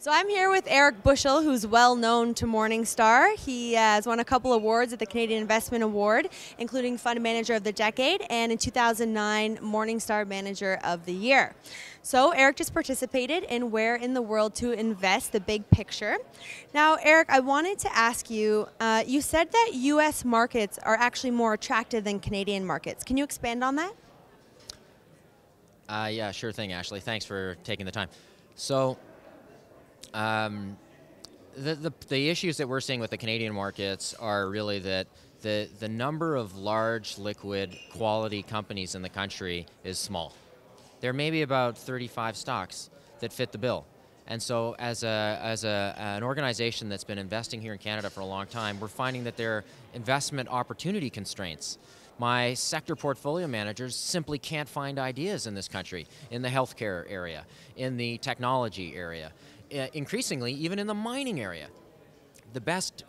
So I'm here with Eric Bushell, who's well known to Morningstar. He has won a couple awards at the Canadian Investment Award, including Fund Manager of the Decade and in 2009 Morningstar Manager of the Year. So Eric just participated in Where in the World to Invest, the Big Picture. Now, Eric, I wanted to ask you, you said that U.S. markets are actually more attractive than Canadian markets. Can you expand on that? Yeah, sure thing, Ashley. Thanks for taking the time. So, the issues that we're seeing with the Canadian markets are really that the number of large, liquid, quality companies in the country is small. There may be about 35 stocks that fit the bill. And so as an organization that's been investing here in Canada for a long time, we're finding that there are investment opportunity constraints. My sector portfolio managers simply can't find ideas in this country, in the healthcare area, in the technology area, increasingly even in the mining area. The best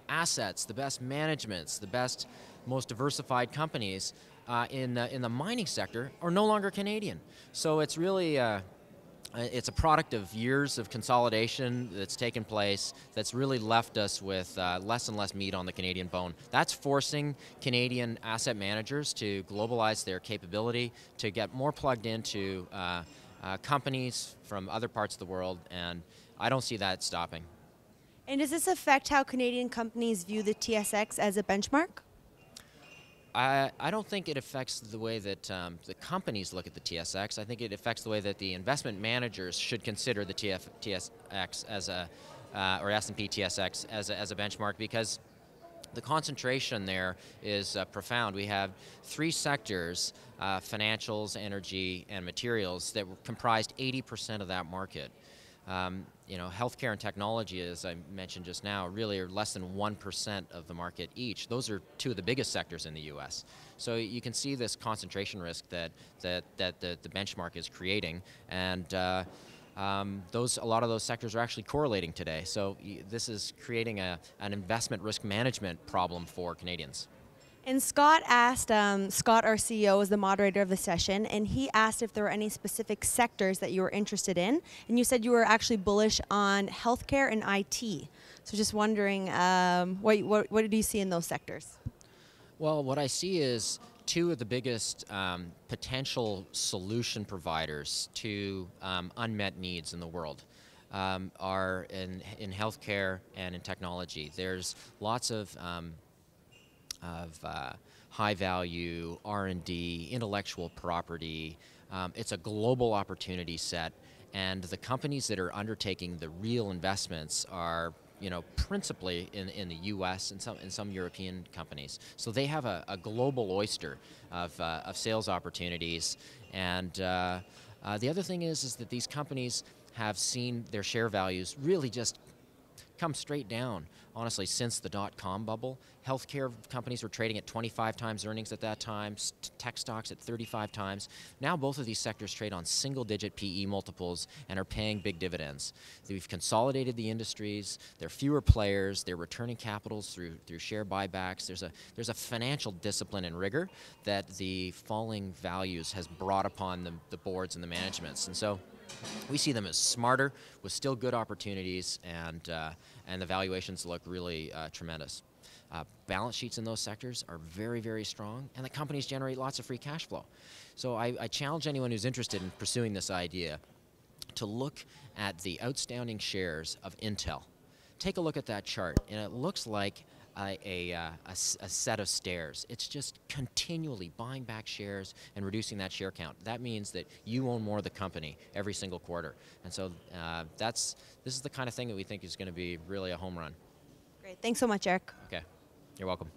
assets, the best managements, the best, most diversified companies in the mining sector are no longer Canadian. So it's really it's a product of years of consolidation that's taken place that's really left us with less and less meat on the Canadian bone. That's forcing Canadian asset managers to globalize their capability, to get more plugged into companies from other parts of the world, and I don't see that stopping. And does this affect how Canadian companies view the TSX as a benchmark? I don't think it affects the way that the companies look at the TSX. I think it affects the way that the investment managers should consider the TSX as a, or S&P TSX as a benchmark, because the concentration there is profound. We have three sectors, financials, energy, and materials, that comprised 80% of that market. You know, healthcare and technology, as I mentioned just now, really are less than 1% of the market each. Those are two of the biggest sectors in the U.S. So you can see this concentration risk that the benchmark is creating, and a lot of those sectors are actually correlating today. So this is creating an investment risk management problem for Canadians. And Scott asked, Scott, our CEO, is the moderator of the session, and he asked if there were any specific sectors that you were interested in, and you said you were actually bullish on healthcare and IT. So just wondering, what did you see in those sectors? Well, what I see is two of the biggest potential solution providers to unmet needs in the world. Are in healthcare and in technology. There's lots of high-value R&D, intellectual property. It's a global opportunity set, and the companies that are undertaking the real investments are, you know, principally in the U.S. and some European companies. So they have a global oyster of sales opportunities, and the other thing is that these companies have seen their share values really just come straight down, honestly, since the dot-com bubble. Healthcare companies were trading at 25 times earnings at that time, tech stocks at 35 times. Now both of these sectors trade on single-digit PE multiples and are paying big dividends. We've consolidated the industries, there are fewer players, they're returning capitals through share buybacks. There's a financial discipline and rigor that the falling values has brought upon the boards and the managements. And so we see them as smarter, with still good opportunities, and the valuations look really tremendous. Balance sheets in those sectors are very, very strong, and the companies generate lots of free cash flow. So I challenge anyone who's interested in pursuing this idea to look at the outstanding shares of Intel. Take a look at that chart, and it looks like a set of stairs. It's just continually buying back shares and reducing that share count. That means that you own more of the company every single quarter. And so this is the kind of thing that we think is going to be really a home run. Great. Thanks so much, Eric. Okay. You're welcome.